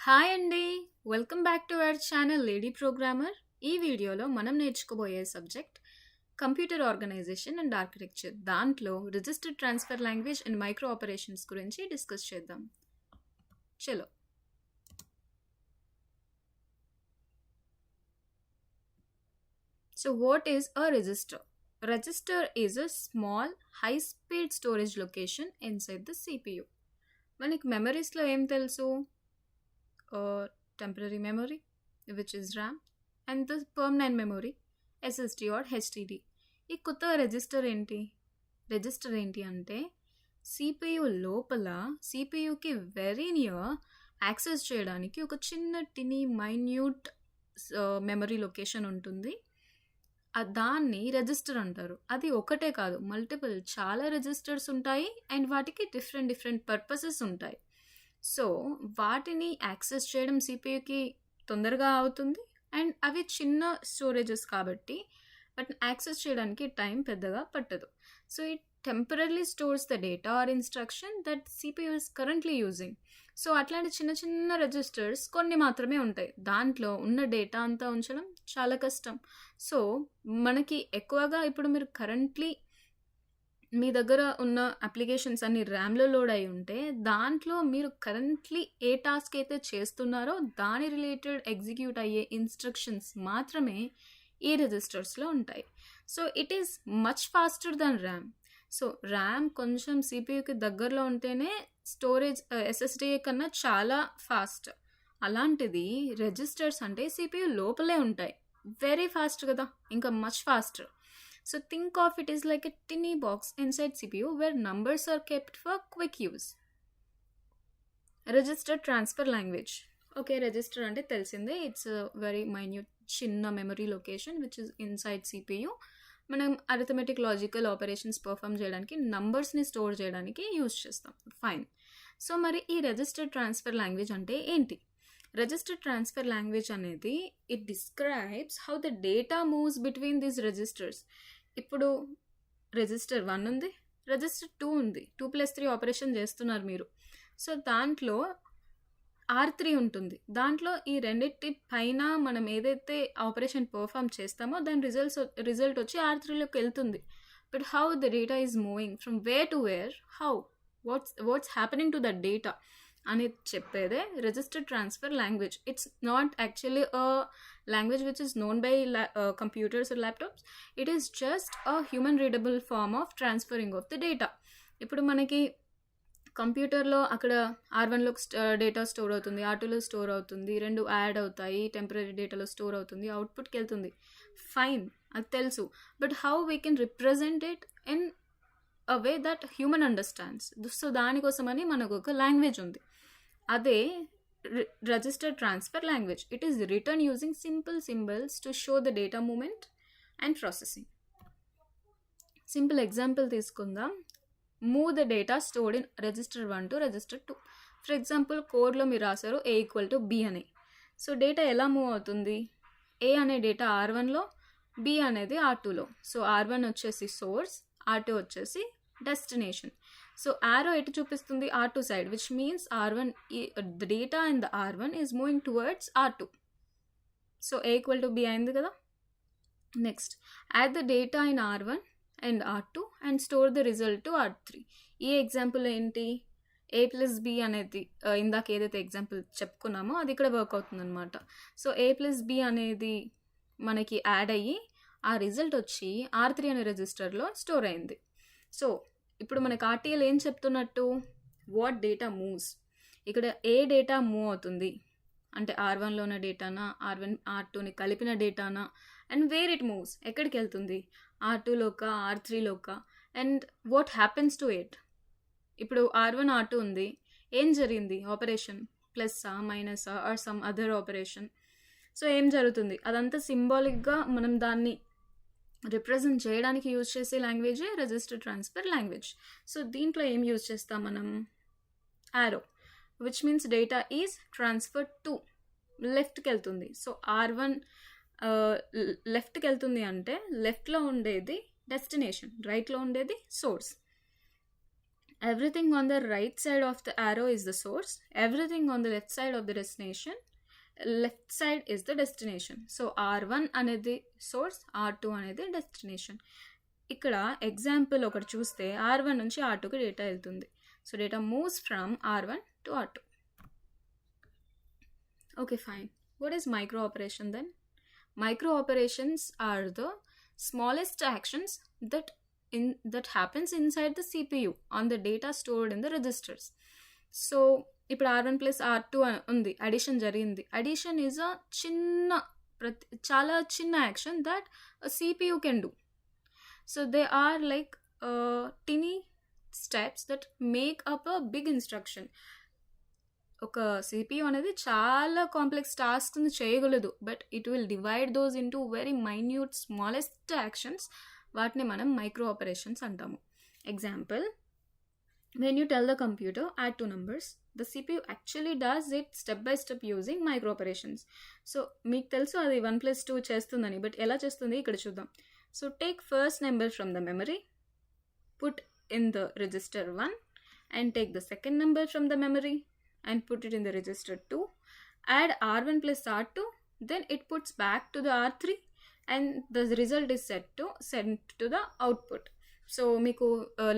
Hi అండి. Welcome back to our channel lady programmer. ఈ వీడియోలో మనం నేర్చుకోబోయే subject computer organization and architecture. దాంట్లో registered transfer language and micro operations గురించి డిస్కస్ చేద్దాం. చలో. So what is a register? Register is a small high-speed storage location inside the CPU. మనకి మెమరీస్లో ఏం తెలుసు? Temporary memory, which is RAM, and the permanent memory, SSD or HDD. ఈ కొత్త register ఏంటి అంటే సిపియు లోపల సిపియుకి వెరీ నియర్ యాక్సెస్ చేయడానికి ఒక చిన్న టినీ మైన్యూట్ మెమరీ లొకేషన్ ఉంటుంది. దాన్ని రిజిస్టర్ అంటారు. అది ఒకటే కాదు, మల్టిపుల్ చాలా రిజిస్టర్స్ ఉంటాయి అండ్ వాటికి డిఫరెంట్ పర్పసెస్ ఉంటాయి. సో వాటిని యాక్సెస్ చేయడం సిపియుకి తొందరగా అవుతుంది అండ్ అవి చిన్న స్టోరేజెస్ కాబట్టి వాటిని యాక్సెస్ చేయడానికి టైం పెద్దగా పట్టదు. So it temporary stores the data or instruction that CPU is currently using. So అట్లాంటి చిన్న రిజిస్టర్స్ కొన్ని మాత్రమే ఉంటాయి. దాంట్లో ఉన్న డేటా అంతా ఉంచడం చాలా కష్టం. సో మనకి ఎక్కువగా ఇప్పుడు మీరు కరెంట్లీ మీ దగ్గర ఉన్న అప్లికేషన్స్ అన్ని ర్యామ్లో లోడ్ అయి ఉంటే దాంట్లో మీరు కరెంట్లీ ఏ టాస్క్ అయితే చేస్తున్నారో దాని రిలేటెడ్ ఎగ్జిక్యూట్ అయ్యే ఇన్స్ట్రక్షన్స్ మాత్రమే ఈ రిజిస్టర్స్లో ఉంటాయి. So it is much faster than RAM. So RAM కొంచెం సిపియుకి దగ్గరలో ఉంటేనే స్టోరేజ్ ఎస్ఎస్డి కన్నా చాలా ఫాస్ట్. అలాంటిది రిజిస్టర్స్ అంటే సిపియు లోపలే ఉంటాయి, వెరీ ఫాస్ట్ కదా, ఇంకా much faster. So think of it as like a tiny box inside CPU where numbers are kept for quick use. Registered transfer language. Okay, register ante telisinde, it's a very minute chinna memory location which is inside CPU. మనం arithmetic logical operations perform చేయడానికి నంబర్స్ని store చేయడానికి use చేస్తాం. Fine. So మరి ఈ registered transfer language అంటే ఏంటి? Registered transfer language అనేది it describes how the data moves between these registers. ఇప్పుడు రిజిస్టర్ 1 ఉంది, రిజిస్టర్ 2 ఉంది. 2+3 ఆపరేషన్ చేస్తున్నారు మీరు. సో దాంట్లో R3 ఉంటుంది. దాంట్లో ఈ రెండింటి పైన మనం ఏదైతే ఆపరేషన్ పర్ఫామ్ చేస్తామో దాని రిజల్ట్ వచ్చి R3లోకి వెళ్తుంది. But how the data is moving from where to where, how what's happening to the data అని చెప్పేదే registered transfer language. It's not actually a language which is known by computers or laptops. It is just a human readable form of transferring of the data. ఇప్పుడు మనకి కంప్యూటర్లో అక్కడ R1లో data store అవుతుంది, R2లో store అవుతుంది, 2 add అవుతాయి, temporary డేటాలో store అవుతుంది, అవుట్పుట్కి వెళ్తుంది. ఫైన్, అది తెలుసు. But how we can represent it in a way that human understands. So దానికోసమని మనకు ఒక లాంగ్వేజ్ ఉంది, అదే registered transfer language. It is return using simple symbols to show the data movement and processing. Simple example తీసుకుందాం. Move the data stored in register 1 to register 2. For example కోడ్లో మీరు రాశారు A=B అని. సో డేటా ఎలా move అవుతుంది? A అనే data R1లో, B అనేది R2లో. సో R1 వచ్చేసి సోర్స్, R2 వచ్చేసి డెస్టినేషన్. సో ఆరో ఎటు చూపిస్తుంది? R2 side, which means R1, the data in the R1 is moving towards R2. So A=B అయింది కదా. Next, add the data in R1 and R2 and store the result to R3. ఈ example ఏంటి? A+B అనేది ఇందాక ఏదైతే example చెప్పుకున్నామో అది ఇక్కడ work అవుతుంది అనమాట. సో A+B అనేది మనకి యాడ్ అయ్యి ఆ రిజల్ట్ వచ్చి R3 అనే రిజిస్టర్లో స్టోర్ అయింది. సో ఇప్పుడు మనకి RTL ఏం చెప్తున్నట్టు? What data moves. ఇక్కడ ఏ డేటా మూవ్ అవుతుంది అంటే R1లో ఉన్న డేటానా, R1 R2ని కలిపిన డేటానా, అండ్ వేర్ ఇట్ మూవ్స్, ఎక్కడికి వెళ్తుంది? R2లోకా, R3లోకా, and what happens to it. ఇప్పుడు R1 R2 ఉంది, ఏం జరిగింది ఆపరేషన్? ప్లస్సా, మైనసా, or some other operation. So ఏం జరుగుతుంది? అదంతా సింబాలిక్గా మనం దాన్ని రిప్రజెంట్ చేయడానికి యూజ్ చేసే లాంగ్వేజే రిజిస్టర్డ్ ట్రాన్స్ఫర్ లాంగ్వేజ్. సో దీంట్లో ఏం యూజ్ చేస్తాం మనం? Arrow, which means data is transfer to, లెఫ్ట్కి వెళ్తుంది. సో R1 లెఫ్ట్కి వెళ్తుంది అంటే లెఫ్ట్లో ఉండేది డెస్టినేషన్, రైట్లో ఉండేది source. everything on the right side of the arrow is the source, everything on the left side of the destination, left side is the destination. So R1 అనేది source, R2 అనేది destination. ఇక్కడ example ఒకటి చూస్తే R1 నుంచి R2కి data వెళ్తుంది. So data moves from R1 to R2. Okay, fine. What is micro operation then? Micro operations are the smallest actions that happens inside the CPU on the data stored in the registers. So ఇప్పుడు R1 plus R2 ఉంది, addition జరిగింది. Addition is a చాలా చిన్న action that CPU can do. So they are like tiny steps that make up a big instruction. ఒక CPU అనేది చాలా complex టాస్క్ని చేయగలదు, but it will divide those into very minute smallest actions. వాటిని మనం micro operations అంటాము. Example, when you tell the computer add 2 numbers, the CPU actually does it step by step using micro operations. So మీకు తెలుసు అది 1+2 చేస్తుందని, but ఎలా చేస్తుంది ఇక్కడ చూద్దాం. So take first number from the memory, put in the register 1, and take the second number from the memory and put it in the register 2, add R1 plus R2, then it puts back to the R3 and the result is sent to the output. So మీకు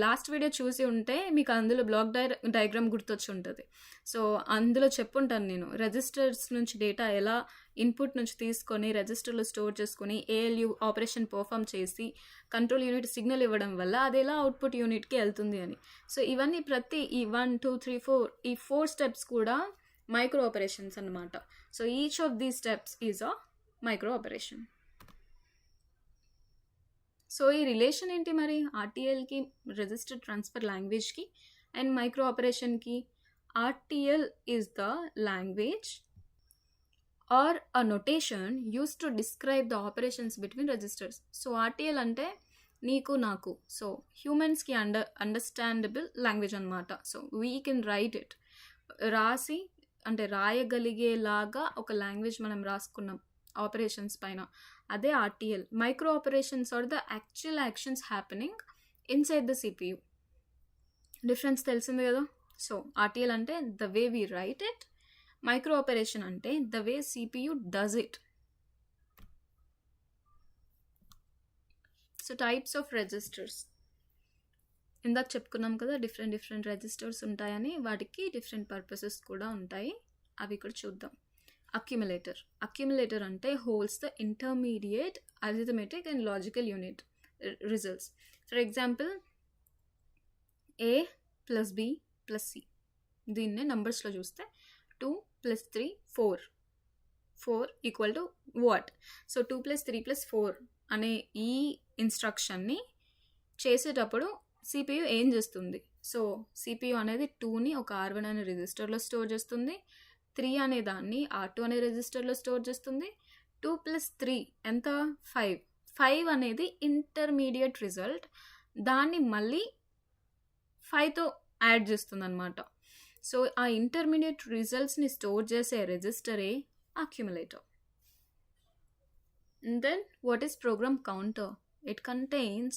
last video చూసి ఉంటే మీకు అందులో block diagram గుర్తొచ్చి ఉంటుంది. So అందులో చెప్పుంటాను నేను, resistors నుంచి డేటా ఎలా ఇన్పుట్ నుంచి తీసుకొని రెజిస్టర్లో స్టోర్ చేసుకొని ALU ఆపరేషన్ పర్ఫామ్ చేసి కంట్రోల్ యూనిట్ సిగ్నల్ ఇవ్వడం వల్ల అది ఎలా అవుట్పుట్ యూనిట్కి వెళ్తుంది అని. సో ఇవన్నీ ప్రతి ఈ 1 2 3 4 ఈ 4 స్టెప్స్ కూడా మైక్రో ఆపరేషన్స్ అన్నమాట. So each of these steps is a micro operation. So ఈ రిలేషన్ ఏంటి మరి ఆర్టీఎల్కి, రిజిస్టర్ ట్రాన్స్ఫర్ లాంగ్వేజ్కి, అండ్ మైక్రో ఆపరేషన్కి? RTL is the language or a notation use to describe the operations between registers. So RTL అంటే నీకు నాకు, so హ్యూమన్స్కి అండర్స్టాండబుల్ లాంగ్వేజ్ అనమాట. So we can write it, రాసి అంటే రాయగలిగేలాగా ఒక లాంగ్వేజ్ మనం రాసుకున్నాం ఆపరేషన్స్ పైన, అదే RTL. Micro operations are the actual actions happening inside the CPU. Difference తెలిసింది కదా. సో ఆర్టీఎల్ అంటే the way we write it, micro operation అంటే the way CPU does it. So types of registers ఇందాక చెప్పుకున్నాం కదా, different resistors ఉంటాయని, వాటికి different purposes కూడా ఉంటాయి. అవి ఇక్కడ చూద్దాం. అక్యుములేటర్ అంటే holds the intermediate arithmetic and logical unit results. For example A + B + C, దీన్నే నంబర్స్లో చూస్తే 2 + 3 4 ఈక్వల్ టు వాట్? సో 2 + 3 + 4 అనే ఈ ఇన్స్ట్రక్షన్ని చేసేటప్పుడు CPU ఏం చేస్తుంది? సో CPU అనేది 2ని ఒక R1 అనే రిజిస్టర్లో స్టోర్ చేస్తుంది, 3 అనే దాన్ని R2 అనే రిజిస్టర్లో స్టోర్ చేస్తుంది. 2 + 3 ఎంత? 5 అనేది ఇంటర్మీడియట్ రిజల్ట్, దాన్ని మళ్ళీ 5తో యాడ్ చేస్తుంది అనమాట. సో ఆ ఇంటర్మీడియట్ రిజల్ట్స్ని స్టోర్ చేసే రిజిస్టరే accumulator. Then what is program counter? It contains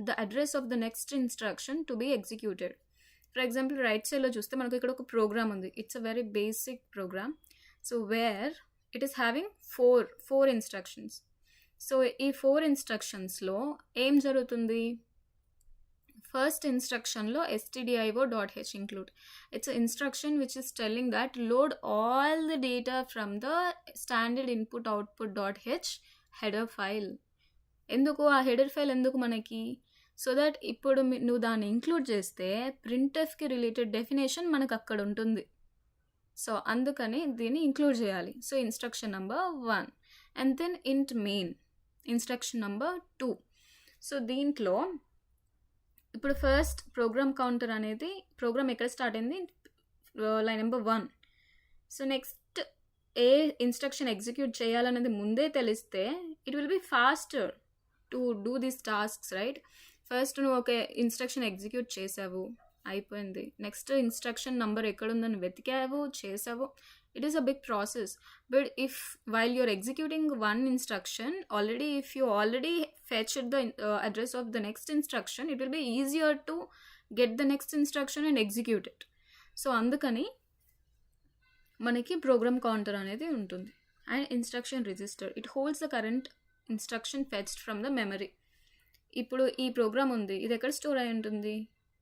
the address of the next instruction to be executed. For example right సైడ్లో చూస్తే మనకు ఇక్కడ ఒక ప్రోగ్రామ్ ఉంది. It's a very basic program. So where it is having four instructions. So ఈ 4 ఇన్స్ట్రక్షన్స్లో ఏం జరుగుతుంది? ఫస్ట్ ఇన్స్ట్రక్షన్లో stdio.h include. It's an instruction which is telling that load all the data from the standard input output.h header file. ఎందుకు ఆ header file ఎందుకు మనకి? So that ఇప్పుడు నువ్వు దాన్ని ఇంక్లూడ్ చేస్తే ప్రింట్ఎఫ్కి రిలేటెడ్ డెఫినేషన్ మనకు అక్కడ ఉంటుంది. సో అందుకని దీన్ని ఇంక్లూడ్ చేయాలి. So instruction number 1 and then int main instruction number 2. So దీంట్లో ఇప్పుడు ఫస్ట్ ప్రోగ్రామ్ కౌంటర్ అనేది ప్రోగ్రామ్ ఎక్కడ స్టార్ట్ అయింది? Line number 1. సో నెక్స్ట్ ఏ ఇన్స్ట్రక్షన్ ఎగ్జిక్యూట్ చేయాలనేది ముందే తెలిస్తే it will be faster to do these tasks, right? First నువ్వు ఒక ఇన్స్ట్రక్షన్ ఎగ్జిక్యూట్ చేసావు, అయిపోయింది. నెక్స్ట్ ఇన్స్ట్రక్షన్ నంబర్ ఎక్కడుందని వెతికావు, చేసావు. It is a big process. But if while you're executing one instruction, if you already fetched the address of the next instruction, it will be easier to get the next instruction and execute it. So అందుకని మనకి programme counter అనేది ఉంటుంది. And instruction register, it holds the current instruction fetched from the memory. ఇప్పుడు ఈ programme ఉంది, ఇది ఎక్కడ store అయి ఉంటుంది?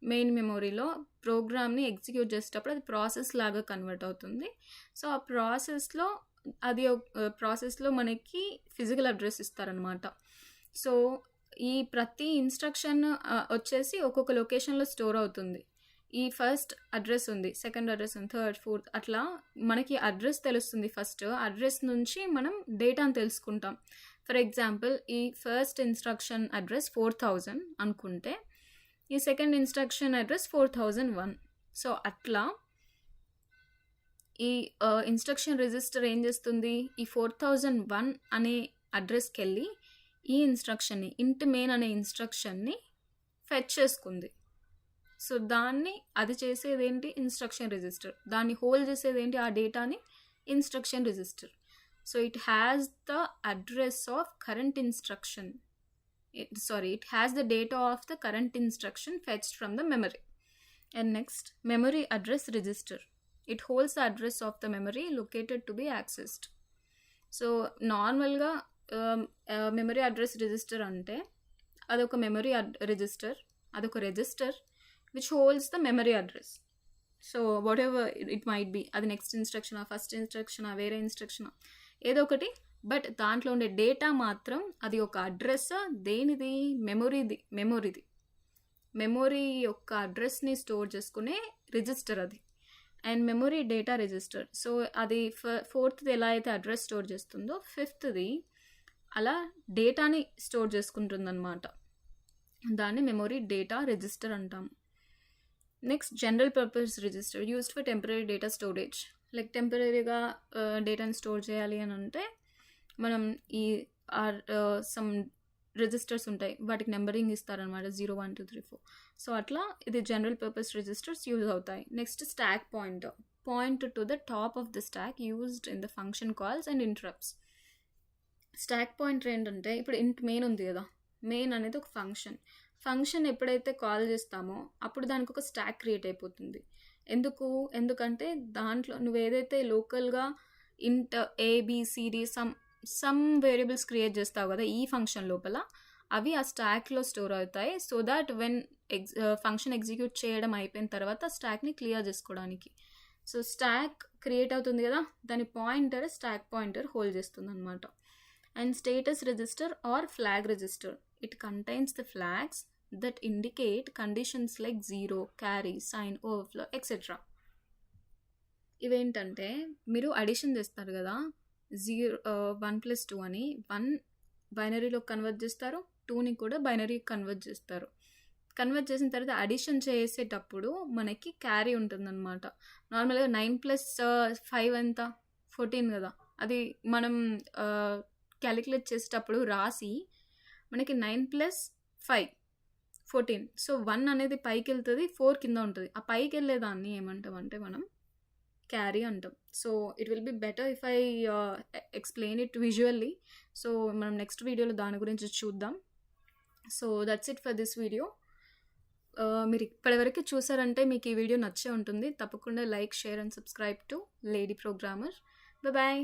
మెయిన్ మెమొరీలో. ప్రోగ్రామ్ని ఎగ్జిక్యూట్ చేసేటప్పుడు అది ప్రాసెస్ లాగా కన్వర్ట్ అవుతుంది. సో ఆ ప్రాసెస్లో మనకి ఫిజికల్ అడ్రస్ ఇస్తారనమాట. సో ఈ ప్రతి ఇన్స్ట్రక్షన్ వచ్చేసి ఒక్కొక్క లొకేషన్లో స్టోర్ అవుతుంది. ఈ ఫస్ట్ అడ్రస్ ఉంది, సెకండ్ అడ్రస్ ఉంది, థర్డ్, ఫోర్త్, అట్లా మనకి అడ్రస్ తెలుస్తుంది. ఫస్ట్ అడ్రస్ నుంచి మనం డేటాను తెలుసుకుంటాం. ఫర్ ఎగ్జాంపుల్ ఈ ఫస్ట్ ఇన్స్ట్రక్షన్ అడ్రస్ 4000 అనుకుంటే ఈ సెకండ్ ఇన్స్ట్రక్షన్ అడ్రస్ 4001. సో అట్లా ఈ ఇన్స్ట్రక్షన్ రిజిస్టర్ ఏం చేస్తుంది, ఈ 4001 అనే అడ్రస్కి వెళ్ళి ఈ ఇన్స్ట్రక్షన్ని, ఇంట్ మెయిన్ అనే ఇన్స్ట్రక్షన్ని ఫెచ్ చేసుకుంది. సో దాన్ని అది చేసేది ఏంటి, ఇన్స్ట్రక్షన్ రిజిస్టర్. దాన్ని హోల్డ్ చేసేది ఏంటి, ఆ డేటాని, instruction register. So it has the address of current instruction, it has the data of the current instruction fetched from the memory. And next, memory address register, it holds the address of the memory located to be accessed. So నార్మల్గా memory address register అంటే అదొక memory register, అదొక register which holds the memory address. So what ever it might be, అది next ఇన్స్ట్రక్షనా, first ఇన్స్ట్రక్షనా, వేరే ఇన్స్ట్రక్షనా, ఏదో ఒకటి. But దాంట్లో ఉండే డేటా మాత్రం అది ఒక అడ్రస్, దేనిది, మెమొరీది. మెమొరీ యొక్క అడ్రస్ని స్టోర్ చేసుకునే రిజిస్టర్ అది. And memory data register. So అది ఫోర్త్ది ఎలా అయితే అడ్రస్ స్టోర్ చేస్తుందో, ఫిఫ్త్ది అలా డేటాని స్టోర్ చేసుకుంటుందన్నమాట. దాన్ని మెమొరీ డేటా రిజిస్టర్ అంటాం. Next, general purpose register used for temporary data storage. Like టెంపరీగా డేటాని స్టోర్ చేయాలి అని అంటే మనం ఈ సమ్ రిజిస్టర్స్ ఉంటాయి, వాటికి నెంబరింగ్ ఇస్తారనమాట, 0, 1, 2, 3, 4. సో అట్లా ఇది జనరల్ పర్పస్ రిజిస్టర్స్ యూజ్ అవుతాయి. Next, stock point to the top of the stock used in the function calls and interrupts. Stack pointer ఏంటంటే, ఇప్పుడు ఇంట్ మెయిన్ ఉంది కదా, మెయిన్ అనేది ఒక ఫంక్షన్ ఎప్పుడైతే కాల్ చేస్తామో అప్పుడు దానికి ఒక స్టాక్ క్రియేట్ అయిపోతుంది. ఎందుకంటే దాంట్లో నువ్వు ఏదైతే లోకల్గా ఇంట్ ABCD సమ్ వేరియబుల్స్ క్రియేట్ చేస్తావు కదా ఈ ఫంక్షన్ లోపల, అవి ఆ స్టాక్లో స్టోర్ అవుతాయి. So that when function execute చేయడం అయిపోయిన తర్వాత స్టాక్ని క్లియర్ చేసుకోవడానికి. సో స్టాక్ క్రియేట్ అవుతుంది కదా, దాని పాయింటర్ స్టాక్ పాయింటర్ హోల్డ్ చేస్తుంది అనమాట. And status register or flag register, it contains the flags that indicate conditions like 0, carry, sign, overflow, etcetera. ఇవేంటంటే మీరు అడిషన్ చేస్తారు కదా, 1 + 2 అని, 1 బైనరీలో కన్వర్ట్ చేస్తారు, 2ని కూడా బైనరీ కన్వర్ట్ చేస్తారు. కన్వర్ట్ చేసిన తర్వాత అడిషన్ చేసేటప్పుడు మనకి క్యారీ ఉంటుందన్నమాట. నార్మల్గా 9 + 5 ఎంత, 14 కదా, అది మనం క్యాలిక్యులేట్ చేసేటప్పుడు రాసి మనకి 9 + 5 14. సో 1 అనేది పైకి వెళ్తుంది, 4 కింద ఉంటుంది. ఆ పైకి వెళ్ళేదాన్ని ఏమంటామంటే మనం క్యారీ అంటాం. So it will be better if I explain it visually. So మనం నెక్స్ట్ వీడియోలో దాని గురించి చూద్దాం. So that's it for this video. మీరు ఇప్పటివరకు చూసారంటే మీకు ఈ వీడియో నచ్చే ఉంటుంది. తప్పకుండా like, share and subscribe to Lady Programmer. Bye.